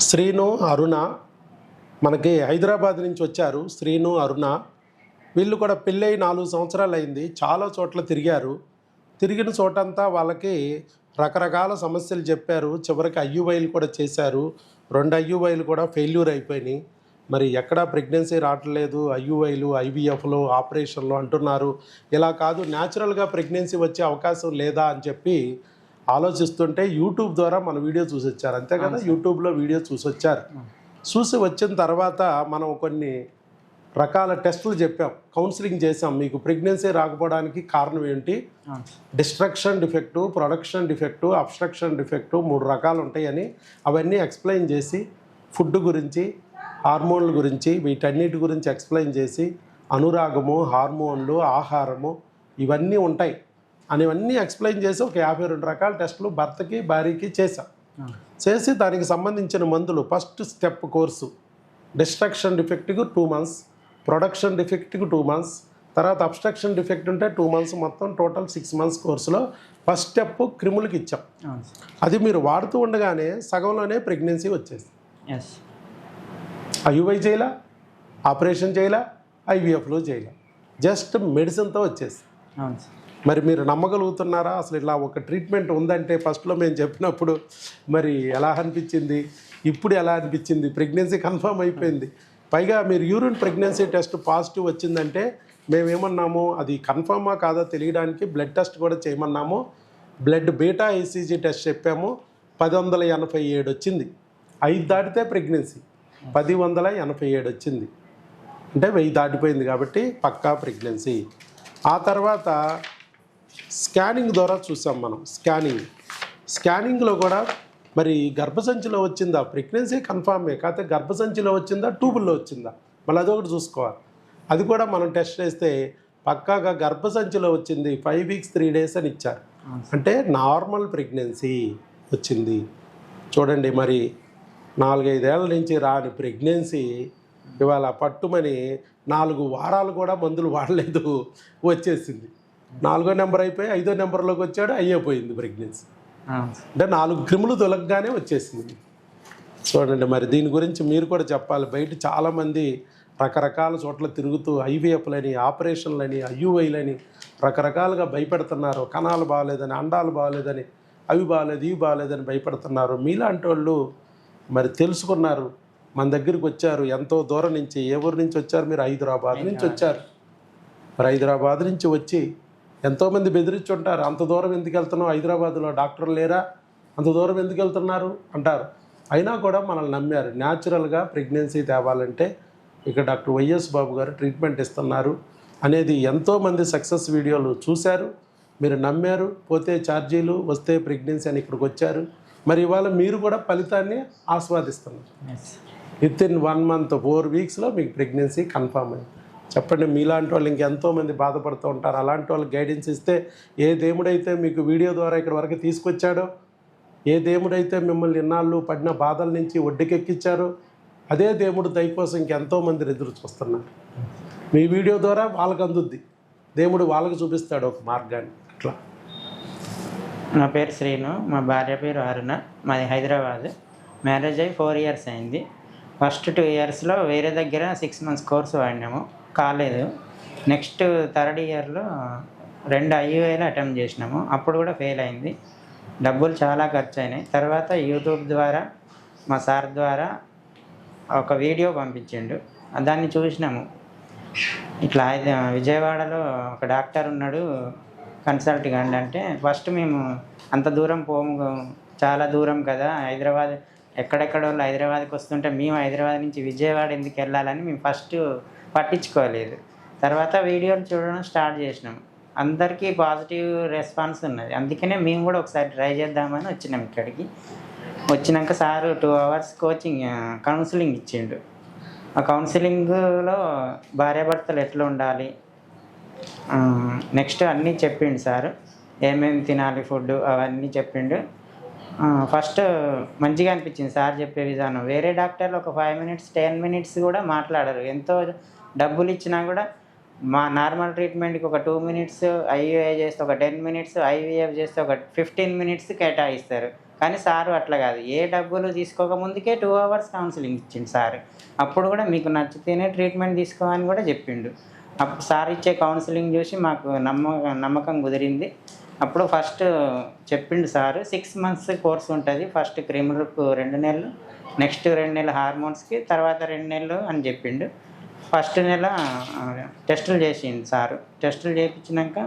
శ్రీను, అరుణ మనకి హైదరాబాద్ నుంచి వచ్చారు. శ్రీను, అరుణ వీళ్ళు కూడా పెళ్ళై 4 సంవత్సరాలు అయింది. చాలా చోట్ల తిరిగారు. తిరిగిన చోటంతా వాళ్ళకి రకరకాల సమస్యలు చెప్పారు. చివరికి ఐయుఐలు కూడా చేశారు. 2 ఐయుఐలు కూడా ఫెయిల్యూర్ అయిపోయినాయి. మరి ఎక్కడా ప్రెగ్నెన్సీ రావట్లేదు, ఐయుఐలు, ఐవీఎఫ్లు, ఆపరేషన్లు అంటున్నారు. ఇలా కాదు, న్యాచురల్గా ప్రెగ్నెన్సీ వచ్చే అవకాశం లేదా అని చెప్పి ఆలోచిస్తుంటే యూట్యూబ్ ద్వారా మన వీడియో చూసి వచ్చారు. అంతే కదా, యూట్యూబ్లో వీడియో చూసి వచ్చారు. చూసి వచ్చిన తర్వాత మనం కొన్ని రకాల టెస్టులు చెప్పాం, కౌన్సిలింగ్ చేసాం. మీకు ప్రెగ్నెన్సీ రాకపోవడానికి కారణం ఏంటి, destruction defect, production defect, obstruction defect, 3 రకాలు ఉంటాయని అవన్నీ ఎక్స్ప్లెయిన్ చేసి, ఫుడ్ గురించి, హార్మోన్ల గురించి, వీటన్నిటి గురించి ఎక్స్ప్లెయిన్ చేసి, అనురాగము, హార్మోన్లు, ఆహారము ఇవన్నీ ఉంటాయి అనేవన్నీ ఎక్స్ప్లెయిన్ చేసి ఒక 52 రకాల టెస్టులు భర్తకి భార్యకి చేశాం. చేసి దానికి సంబంధించిన మందులు, ఫస్ట్ స్టెప్ కోర్సు డిస్ట్రక్షన్ డిఫెక్ట్కి 2 months, ప్రొడక్షన్ డిఫెక్ట్కి 2 months, తర్వాత అబ్స్ట్రక్షన్ డిఫెక్ట్ ఉంటే 2 months, మొత్తం టోటల్ 6 months కోర్సులో ఫస్ట్ స్టెప్ క్రిములకి ఇచ్చాం. అది మీరు వాడుతూ ఉండగానే సగంలోనే ప్రెగ్నెన్సీ వచ్చేసి ఐయుఐ చేయలా, ఆపరేషన్ చేయలా, ఐవీఎఫ్లో చేయలా, జస్ట్ మెడిసిన్తో వచ్చేసి. మరి మీరు నమ్మగలుగుతున్నారా? అసలు ఇలా ఒక ట్రీట్మెంట్ ఉందంటే ఫస్ట్లో మేము చెప్పినప్పుడు మరి ఎలా అనిపించింది, ఇప్పుడు ఎలా అనిపించింది? ప్రెగ్నెన్సీ కన్ఫర్మ్ అయిపోయింది. పైగా మీరు యూరిన్ ప్రెగ్నెన్సీ టెస్ట్ పాజిటివ్ వచ్చిందంటే మేమేమన్నాము, అది కన్ఫర్మా కాదా తెలియడానికి బ్లడ్ టెస్ట్ కూడా చేయమన్నాము. బ్లడ్ బీటా ఈసీజీ టెస్ట్ చెప్పాము. 1087 వచ్చింది. 5 దాటితే ప్రెగ్నెన్సీ, 1087 వచ్చింది అంటే 1000 దాటిపోయింది కాబట్టి పక్కా ప్రెగ్నెన్సీ. ఆ తర్వాత స్కానింగ్ ద్వారా చూసాం మనం. స్కానింగ్లో కూడా మరి గర్భసంచిలో వచ్చిందా, ప్రెగ్నెన్సీ కన్ఫామే, కాకపోతే గర్భసంచిలో వచ్చిందా, ట్యూబుల్లో వచ్చిందా, మళ్ళీ అదొకటి చూసుకోవాలి. అది కూడా మనం టెస్ట్ చేస్తే పక్కాగా గర్భసంచిలో వచ్చింది. 5 weeks 3 days అని ఇచ్చారు, అంటే నార్మల్ ప్రెగ్నెన్సీ వచ్చింది. చూడండి, మరి 4-5 ఏళ్ళ నుంచి రాని ప్రెగ్నెన్సీ ఇవాళ పట్టుమని 4 వారాలు కూడా మందులు వాడలేదు, వచ్చేసింది. 4వ నెంబర్ అయిపోయి 5వ నెంబర్లోకి వచ్చాడు, అయిపోయింది ప్రెగ్నెన్సీ. అంటే 4 క్రిములు తొలగగానే వచ్చేసింది. చూడండి, మరి దీని గురించి మీరు కూడా చెప్పాలి. బయట చాలామంది రకరకాల చోట్ల తిరుగుతూ ఐవీఎఫ్లని, ఆపరేషన్లని, ఐయుఐలని రకరకాలుగా భయపెడుతున్నారు. కణాలు బాగాలేదని, అండాలు బాగాలేదని, అవి బాగాలేదు, ఇవి బాగాలేదని భయపెడుతున్నారు. మీలాంటి వాళ్ళు మరి తెలుసుకున్నారు, మన దగ్గరికి వచ్చారు. ఎంతో దూరం నుంచి, ఏ ఊరు నుంచి వచ్చారు మీరు? హైదరాబాద్ నుంచి వచ్చారు. మరి హైదరాబాద్ నుంచి వచ్చి ఎంతోమంది బెదిరించి ఉంటారు, అంత దూరం ఎందుకు వెళ్తున్నావు, హైదరాబాద్లో డాక్టర్లు లేరా, అంత దూరం ఎందుకు వెళ్తున్నారు అంటారు. అయినా కూడా మనల్ని నమ్మారు. న్యాచురల్గా ప్రెగ్నెన్సీ తేవాలంటే ఇక్కడ డాక్టర్ వైఎస్ బాబు గారు ట్రీట్మెంట్ ఇస్తున్నారు అనేది ఎంతోమంది సక్సెస్ వీడియోలు చూశారు, మీరు నమ్మారు. పోతే ఛార్జీలు, వస్తే ప్రెగ్నెన్సీ అని ఇక్కడికి వచ్చారు. మరి ఇవాళ మీరు కూడా ఫలితాన్ని ఆస్వాదిస్తున్నారు. వితిన్ 1 month 4 weeksలో మీకు ప్రెగ్నెన్సీ కన్ఫామ్ అయింది. చెప్పండి, మీలాంటి వాళ్ళు ఇంకెంతోమంది బాధపడుతూ ఉంటారు. అలాంటి వాళ్ళకి గైడెన్స్ ఇస్తే, ఏ దేవుడైతే మీకు వీడియో ద్వారా ఇక్కడ వరకు తీసుకొచ్చాడో, ఏ దేవుడైతే మిమ్మల్ని ఇన్నాళ్ళు పడిన బాధల నుంచి ఒడ్డుకెక్కించారో, అదే దేవుడు దయ కోసం ఇంకెంతోమంది ఎదురు చూస్తున్నారు. మీ వీడియో ద్వారా వాళ్ళకి అందుద్ది, దేవుడు వాళ్ళకి చూపిస్తాడు ఒక మార్గాన్ని. అట్లా. నా పేరు శ్రీను, మా భార్య పేరు అరుణ, మాది హైదరాబాద్. మ్యారేజ్ అయ్యి 4 years అయింది. ఫస్ట్ 2 yearsలో వేరే దగ్గర 6 months కోర్సు వాడినాము, కాలేదు. నెక్స్ట్ 3rd yearలో 2 ఐయుఐలు అటెంప్ట్ చేసినాము, అప్పుడు కూడా ఫెయిల్ అయింది. డబ్బులు చాలా ఖర్చు అయినాయి. తర్వాత యూట్యూబ్ ద్వారా మా సార్ ద్వారా ఒక వీడియో పంపించిండు, దాన్ని చూసినాము. ఇట్లా విజయవాడలో ఒక డాక్టర్ ఉన్నాడు, కన్సల్ట్ కండి అంటే, ఫస్ట్ మేము అంత దూరం పోము, చాలా దూరం కదా, హైదరాబాద్ ఎక్కడెక్కడ వాళ్ళు హైదరాబాద్కి వస్తుంటే మేము హైదరాబాద్ నుంచి విజయవాడ ఎందుకు వెళ్ళాలని మేము ఫస్ట్ పట్టించుకోలేదు. తర్వాత వీడియోలు చూడడం స్టార్ట్ చేసినాం. అందరికీ పాజిటివ్ రెస్పాన్స్ ఉన్నది. అందుకనే మేము కూడా ఒకసారి ట్రై చేద్దామని వచ్చినాం ఇక్కడికి. వచ్చినాక సారు 2 hours కౌన్సిలింగ్ ఇచ్చిండు. ఆ కౌన్సిలింగ్లో భార్యాభర్తలు ఎట్లా ఉండాలి, నెక్స్ట్ అన్నీ చెప్పిండు సారు. ఏమేమి తినాలి, ఫుడ్ అవన్నీ చెప్పిండు. ఫస్ట్ మంచిగా అనిపించింది సార్ చెప్పే విధానం. వేరే డాక్టర్లు ఒక 5 minutes 10 minutes కూడా మాట్లాడరు. ఎంతో డబ్బులు ఇచ్చినా కూడా మా నార్మల్ ట్రీట్మెంట్కి ఒక 2 minutes, ఐయుఐ చేస్తే ఒక 10 minutes, ఐవీఎఫ్ చేస్తే ఒక 15 minutes కేటాయిస్తారు. కానీ సారు అట్లా కాదు, ఏ డబ్బులు తీసుకోక ముందుకే 2 అవర్స్ కౌన్సిలింగ్ ఇచ్చిండు సార్. అప్పుడు కూడా మీకు నచ్చితేనే ట్రీట్మెంట్ తీసుకోమని కూడా చెప్పిండు. అప్పుడు సార్ ఇచ్చే కౌన్సిలింగ్ చూసి మాకు నమ్మకం కుదిరింది. అప్పుడు ఫస్ట్ చెప్పిండు సారు 6 మంత్స్ కోర్స్ ఉంటుంది. ఫస్ట్ క్రిములకు 2 నెలలు, నెక్స్ట్ 2 నెలలు హార్మోన్స్కి, తర్వాత 2 నెలలు అని చెప్పిండు. ఫస్ట్ నెల టెస్టులు చేసిండు సారు. టెస్టులు చేయించినాక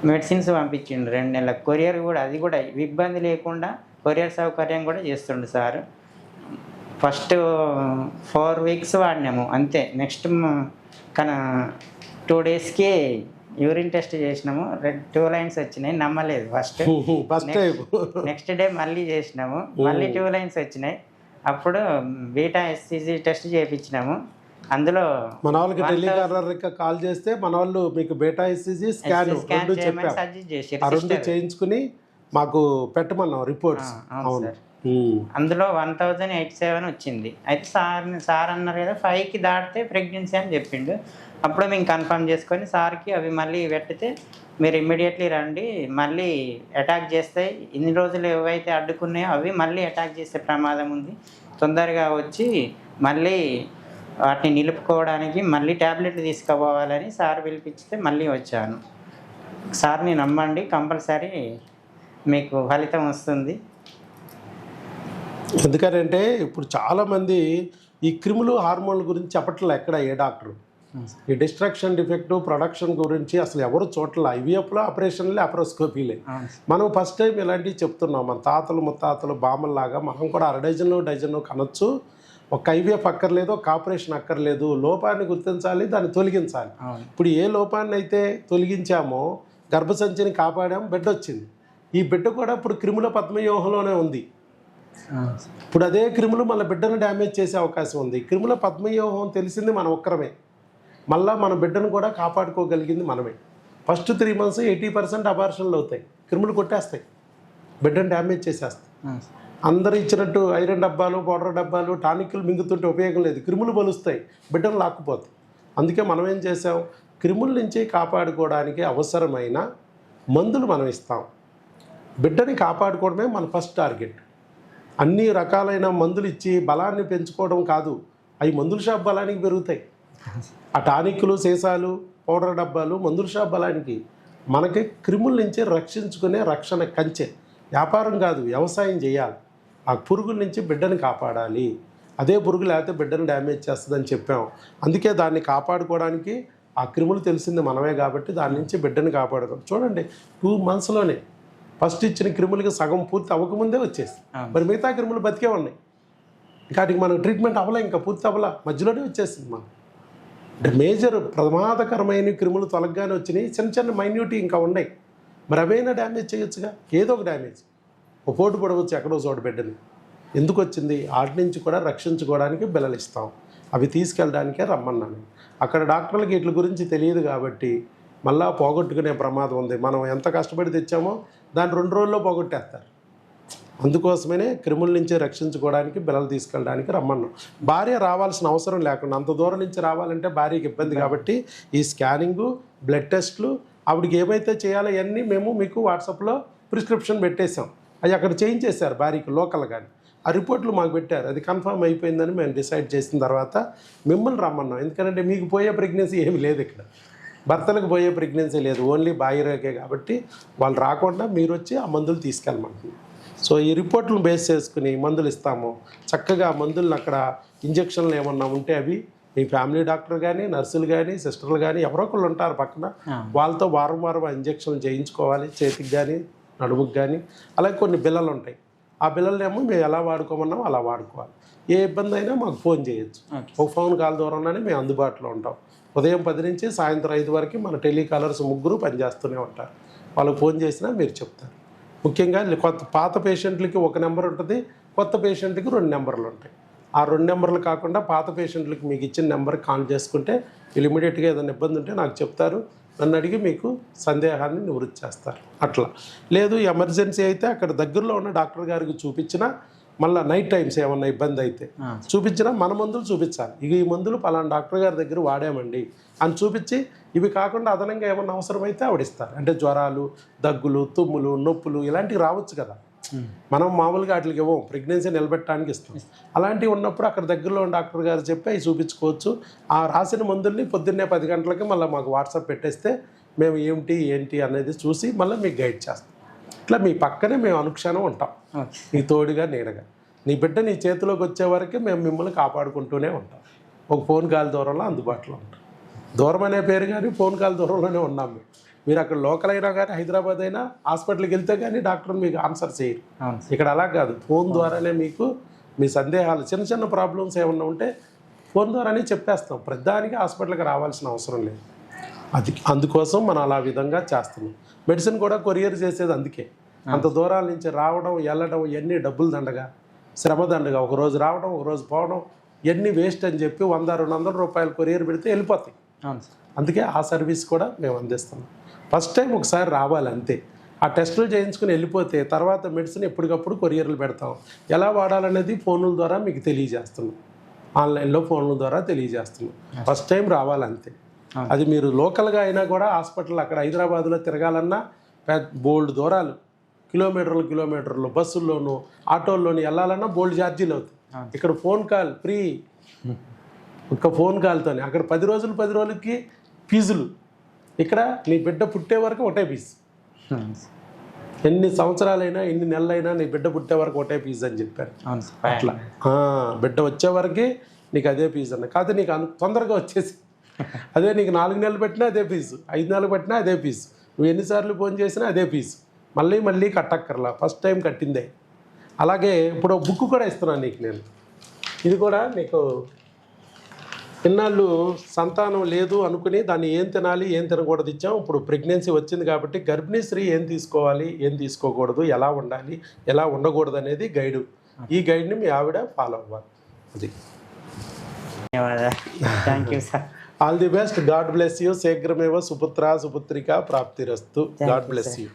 మెడిసిన్స్ పంపించిండు 2 నెలలకు. కొరియర్ కూడా, అది కూడా ఇబ్బంది లేకుండా కొరియర్ సౌకర్యం కూడా చేస్తుండు సారు. ఫస్ట్ 4 వీక్స్ వాడినాము అంతే. నెక్స్ట్ 2 డేస్కి యూరిన్ టెస్ట్ చేసినాము, 2 లైన్స్ వచ్చినాయి, నమ్మలేదు ఫస్ట్. నెక్స్ట్ డే మళ్ళీ చేసినాము, మళ్ళీ 2 లైన్స్ వచ్చినాయి. అప్పుడు బీటా ఎస్సీజీ టెస్ట్ చేయించినాము. అందులో మన వాళ్ళకి టెలికాలర్కి కాల్ చేస్తే మన వాళ్ళు మీకు బీటా ఎస్సీజీ స్కాన్ సజెస్ట్ చేసి చేయించుకుని మాకు పెట్టమన్నాం రిపోర్ట్స్. అవును సార్. అందులో 1087 వచ్చింది. అయితే సార్ అన్నారు కదా 5కి దాటితే ప్రెగ్నెన్సీ అని చెప్పిండు. అప్పుడు మేము కన్ఫర్మ్ చేసుకొని సార్కి అవి మళ్ళీ పెట్టితే, మీరు ఇమ్మీడియట్లీ రండి, మళ్ళీ అటాక్ చేస్తాయి, ఇన్ని రోజులు ఏవైతే అడ్డుకున్నాయో అవి మళ్ళీ అటాక్ చేసే ప్రమాదం ఉంది, తొందరగా వచ్చి మళ్ళీ వాటిని నిలుపుకోవడానికి మళ్ళీ ట్యాబ్లెట్లు తీసుకుపోవాలని సార్ పిలిపిస్తే మళ్ళీ వచ్చాను. సార్ని నమ్మండి, కంపల్సరీ మీకు ఫలితం వస్తుంది. ఎందుకంటే ఇప్పుడు చాలామంది ఈ క్రిములు హార్మోన్ల గురించి చెప్పట్లే ఎక్కడ ఏ డాక్టరు. ఈ డిస్ట్రక్షన్ డిఫెక్ట్ ప్రొడక్షన్ గురించి అసలు ఎవరు చూడట్లే. ఐవీఎఫ్లో ఆపరేషన్లే, లాప్రోస్కోపీలే. మనం ఫస్ట్ టైం ఇలాంటివి చెప్తున్నాం. మన తాతలు ముత్తాతలు బామ్మల్లాగా మనం కూడా 1/2 డజను కనొచ్చు. ఒక ఐవీఎఫ్ అక్కర్లేదు, ఒక ఆపరేషన్ అక్కర్లేదు. లోపాన్ని గుర్తించాలి, దాన్ని తొలగించాలి. ఇప్పుడు ఏ లోపాన్ని అయితే తొలగించామో, గర్భసంచిని కాపాడాము, బిడ్డ వచ్చింది. ఈ బిడ్డ కూడా ఇప్పుడు క్రిముల పద్మవ్యూహంలోనే ఉంది. ఇప్పుడు అదే క్రిములు మన బిడ్డను డ్యామేజ్ చేసే అవకాశం ఉంది. క్రిముల పద్మవ్యూహం తెలిసింది మనం ఒక్కరమే. మళ్ళీ మన బిడ్డను కూడా కాపాడుకోగలిగింది మనమే. ఫస్ట్ 3 మంత్స్ 80% అబార్షన్లు అవుతాయి. క్రిములు కొట్టేస్తాయి, బిడ్డను డ్యామేజ్ చేసేస్తాయి. అందరూ ఇచ్చినట్టు ఐరన్ డబ్బాలు, పౌడర్ డబ్బాలు, టానిక్లు మింగుతుంటే ఉపయోగం లేదు. క్రిములు బలుస్తాయి, బిడ్డను లాక్కుపోతాయి. అందుకే మనం ఏం చేసాం, క్రిముల నుంచి కాపాడుకోవడానికి అవసరమైన మందులు మనం ఇస్తాం. బిడ్డని కాపాడుకోవడమే మన ఫస్ట్ టార్గెట్. అన్ని రకాలైన మందులు ఇచ్చి బలాన్ని పెంచుకోవడం కాదు. అవి మందుల షాప్ బలానికి పెరుగుతాయి. ఆ టానిక్లు, సీసాలు, పౌడర్ డబ్బాలు మందుల షాప్ బలానికి. మనకి క్రిముల నుంచి రక్షించుకునే రక్షణ కంచె. వ్యాపారం కాదు, వ్యవసాయం చేయాలి. ఆ పురుగుల నుంచి బిడ్డని కాపాడాలి. అదే పురుగు లేకపోతే బిడ్డను డ్యామేజ్ చేస్తుందని చెప్పాం. అందుకే దాన్ని కాపాడుకోవడానికి ఆ క్రిములు తెలిసింది మనమే కాబట్టి దాని నుంచి బిడ్డని కాపాడుకోవాలి. చూడండి 2 మంత్స్లోనే ఫస్ట్ ఇచ్చిన క్రిములకి సగం పూర్తి అవ్వకముందే వచ్చేసి, మరి మిగతా క్రిములు బతికే ఉన్నాయి. వాటికి మనం ట్రీట్మెంట్ అవ్వలే, ఇంకా పూర్తి అవ్వలా, మధ్యలోనే వచ్చేసింది. మనం అంటే మేజర్ ప్రమాదకరమైన క్రిములు తొలగగానే వచ్చినాయి. చిన్న చిన్న మైన్యూటీ ఇంకా ఉన్నాయి. మరి అవైనా డ్యామేజ్ చేయొచ్చుగా, ఏదో ఒక డ్యామేజ్. ఒక పోటు పడవచ్చు ఎక్కడో చోట బిడ్డని. ఎందుకు వచ్చింది, వాటి నుంచి కూడా రక్షించుకోవడానికి బిల్లలు ఇస్తాం. అవి తీసుకెళ్ళడానికే రమ్మన్నాను. అక్కడ డాక్టర్లకి వీటి గురించి తెలియదు కాబట్టి మళ్ళా పోగొట్టుకునే ప్రమాదం ఉంది. మనం ఎంత కష్టపడి తెచ్చామో దాన్ని 2 రోజుల్లో పోగొట్టేస్తారు. అందుకోసమే క్రిముల నుంచి రక్షించుకోవడానికి బిల్లలు తీసుకెళ్ళడానికి రమ్మన్నాం. భార్య రావాల్సిన అవసరం లేకుండా, అంత దూరం నుంచి రావాలంటే భార్యకి ఇబ్బంది కాబట్టి ఈ స్కానింగు, బ్లడ్ టెస్ట్లు, ఆవిడకి ఏమైతే చేయాలో అవన్నీ మేము మీకు వాట్సాప్లో ప్రిస్క్రిప్షన్ పెట్టేసాం. అవి అక్కడ చేయించేశారు భార్యకి లోకల్. కానీ ఆ రిపోర్ట్లు మాకు పెట్టారు. అది కన్ఫర్మ్ అయిపోయిందని మేము డిసైడ్ చేసిన తర్వాత మిమ్మల్ని రమ్మన్నాం. ఎందుకంటే మీకు పోయే ప్రెగ్నెన్సీ ఏమి లేదు, ఇక్కడ భర్తలకు పోయే ప్రెగ్నెన్సీ లేదు, ఓన్లీ భార్యకే. కాబట్టి వాళ్ళు రాకుండా మీరు వచ్చి ఆ మందులు తీసుకెళ్ళమంటున్నాం. సో ఈ రిపోర్ట్లను బేస్ చేసుకుని మందులు ఇస్తాము. చక్కగా మందులను అక్కడ ఇంజక్షన్లు ఏమన్నా ఉంటే అవి మీ ఫ్యామిలీ డాక్టర్ కానీ, నర్సులు కానీ, సిస్టర్లు కానీ ఎవరో ఒకళ్ళు ఉంటారు పక్కన, వాళ్ళతో వారం వారం ఆ ఇంజక్షన్లు చేయించుకోవాలి. చేతికి కానీ, నడుముకి కానీ. అలాగే కొన్ని బిల్లలు ఉంటాయి. ఆ బిల్లలనేమో మేము ఎలా వాడుకోమన్నాం అలా వాడుకోవాలి. ఏ ఇబ్బంది అయినా మాకు ఫోన్ చేయొచ్చు. ఒక ఫోన్ కాల్ ద్వారానే మేము అందుబాటులో ఉంటాం. ఉదయం 10 నుంచి సాయంత్రం 5 వరకు మన టెలికాలర్స్ 3 పనిచేస్తూనే ఉంటారు. వాళ్ళకి ఫోన్ చేసినా మీరు చెప్తారు. ముఖ్యంగా పాత పేషెంట్లకి ఒక నెంబర్ ఉంటుంది, కొత్త పేషెంట్కి 2 నెంబర్లు ఉంటాయి. ఆ 2 నెంబర్లు కాకుండా పాత పేషెంట్లకి మీకు ఇచ్చిన నెంబర్కి కాల్ చేసుకుంటే వీళ్ళు ఇమీడియట్గా ఏదైనా ఇబ్బంది ఉంటే నాకు చెప్తారు. నన్ను అడిగి మీకు సందేహాన్ని నివృత్తి చేస్తారు. అట్లా లేదు, ఎమర్జెన్సీ అయితే అక్కడ దగ్గరలో ఉన్న డాక్టర్ గారికి చూపించినా, మళ్ళీ నైట్ టైమ్స్ ఏమన్నా ఇబ్బంది అయితే చూపించినా మన మందులు చూపించాలి. ఇక ఈ మందులు పలానా డాక్టర్ గారి దగ్గర వాడామండి అని చూపించి, ఇవి కాకుండా అదనంగా ఏమన్నా అవసరమైతే ఆవిడిస్తారు. అంటే జ్వరాలు, దగ్గులు, తుమ్ములు, నొప్పులు ఇలాంటివి రావచ్చు కదా. మనం మామూలుగా వాటికి ఇవ్వం, ప్రెగ్నెన్సీ నిలబెట్టడానికి ఇస్తాం. అలాంటివి ఉన్నప్పుడు అక్కడ దగ్గరలో ఉన్న డాక్టర్ గారు చెప్పి అవి చూపించుకోవచ్చు. ఆ రాసిన మందుల్ని పొద్దున్నే 10 గంటలకి మళ్ళీ మాకు వాట్సాప్ పెట్టేస్తే మేము ఏంటి అనేది చూసి మళ్ళీ మీకు గైడ్ చేస్తాం. ఇట్లా మీ పక్కనే మేము అనుక్షణం ఉంటాం, నీ తోడుగా నీడగా. నీ బిడ్డ నీ చేతిలోకి వచ్చే వరకే మేము మిమ్మల్ని కాపాడుకుంటూనే ఉంటాం. ఒక ఫోన్ కాల్ దూరంలో అందుబాటులో ఉంటాం. దూరం అనే పేరు కానీ ఫోన్ కాల్ దూరంలోనే ఉన్నాం మేము. మీరు అక్కడ లోకల్ అయినా కానీ హైదరాబాద్ అయినా హాస్పిటల్కి వెళ్తే కానీ డాక్టర్ మీకు ఆన్సర్ చేయరు. ఇక్కడ అలా కాదు, ఫోన్ ద్వారానే మీకు మీ సందేహాలు చిన్న చిన్న ప్రాబ్లమ్స్ ఏమన్నా ఉంటే ఫోన్ ద్వారానే చెప్పేస్తాం. ప్రతిదానికి హాస్పిటల్కి రావాల్సిన అవసరం లేదు. అందుకోసం మనం అలా విధంగా చేస్తున్నాం. మెడిసిన్ కూడా కొరియర్ చేసేది అందుకే. అంత దూరాల నుంచి రావడం వెళ్ళడం ఇవన్నీ డబ్బులు దండగా, శ్రమ దండగా, ఒకరోజు రావడం ఒకరోజు పోవడం ఇవన్నీ వేస్ట్ అని చెప్పి 100-200 రూపాయలు కొరియర్ పెడితే వెళ్ళిపోతాయి. అందుకే ఆ సర్వీస్ కూడా మేము అందిస్తున్నాం. ఫస్ట్ టైం ఒకసారి రావాలి అంతే. ఆ టెస్టులు చేయించుకుని వెళ్ళిపోతే తర్వాత మెడిసిన్ ఎప్పటికప్పుడు కొరియర్లు పెడతాం. ఎలా వాడాలనేది ఫోన్ల ద్వారా మీకు తెలియజేస్తున్నాం, ఆన్లైన్లో ఫోన్ల ద్వారా తెలియజేస్తున్నాం. ఫస్ట్ టైం రావాలంతే. అది మీరు లోకల్గా అయినా కూడా హాస్పిటల్ అక్కడ హైదరాబాద్లో తిరగాలన్నా బోల్డ్ దూరాలు, కిలోమీటర్లు బస్సుల్లోనూ ఆటోల్లోనూ వెళ్ళాలన్నా బోల్డ్ ఛార్జీలు అవుతాయి. ఇక్కడ ఫోన్ కాల్ ఫ్రీ, ఒక్క ఫోన్ కాల్తోనే. అక్కడ 10 రోజులకి ఫీజులు. ఇక్కడ నీ బిడ్డ పుట్టే వరకు ఒకటే ఫీజు. ఎన్ని సంవత్సరాలైనా ఎన్ని నెలలైనా నీ బిడ్డ పుట్టే వరకు ఒకటే ఫీజు అని చెప్పారు. అట్లా బిడ్డ వచ్చే వరకే నీకు అదే ఫీజు అన్న. కాకపోతే నీకు తొందరగా వచ్చేసి అదే నీకు 4 నెలలు పెట్టినా అదే ఫీజు, 5 నెలలు పెట్టినా అదే ఫీజు, నువ్వు ఎన్నిసార్లు ఫోన్ చేసినా అదే ఫీజు, మళ్ళీ కట్టక్కర్లా, ఫస్ట్ టైం కట్టిందే. అలాగే ఇప్పుడు బుక్ కూడా ఇస్తున్నాను నీకు నేను. ఇది కూడా నీకు ఇన్నాళ్ళు సంతానం లేదు అనుకుని దాన్ని ఏం తినాలి ఏం తినకూడదు ఇచ్చాం. ఇప్పుడు ప్రెగ్నెన్సీ వచ్చింది కాబట్టి గర్భిణీ స్త్రీ ఏం తీసుకోవాలి ఏం తీసుకోకూడదు, ఎలా ఉండాలి ఎలా ఉండకూడదు అనేది గైడు. ఈ గైడ్ని మీ ఆవిడ ఫాలో అవ్వాలి. అది. Thank you sir. All the best. God bless you. శీఘ్రమేవ సుపుత్ర సుపుత్రిక ప్రాప్తిరస్తు. God bless you.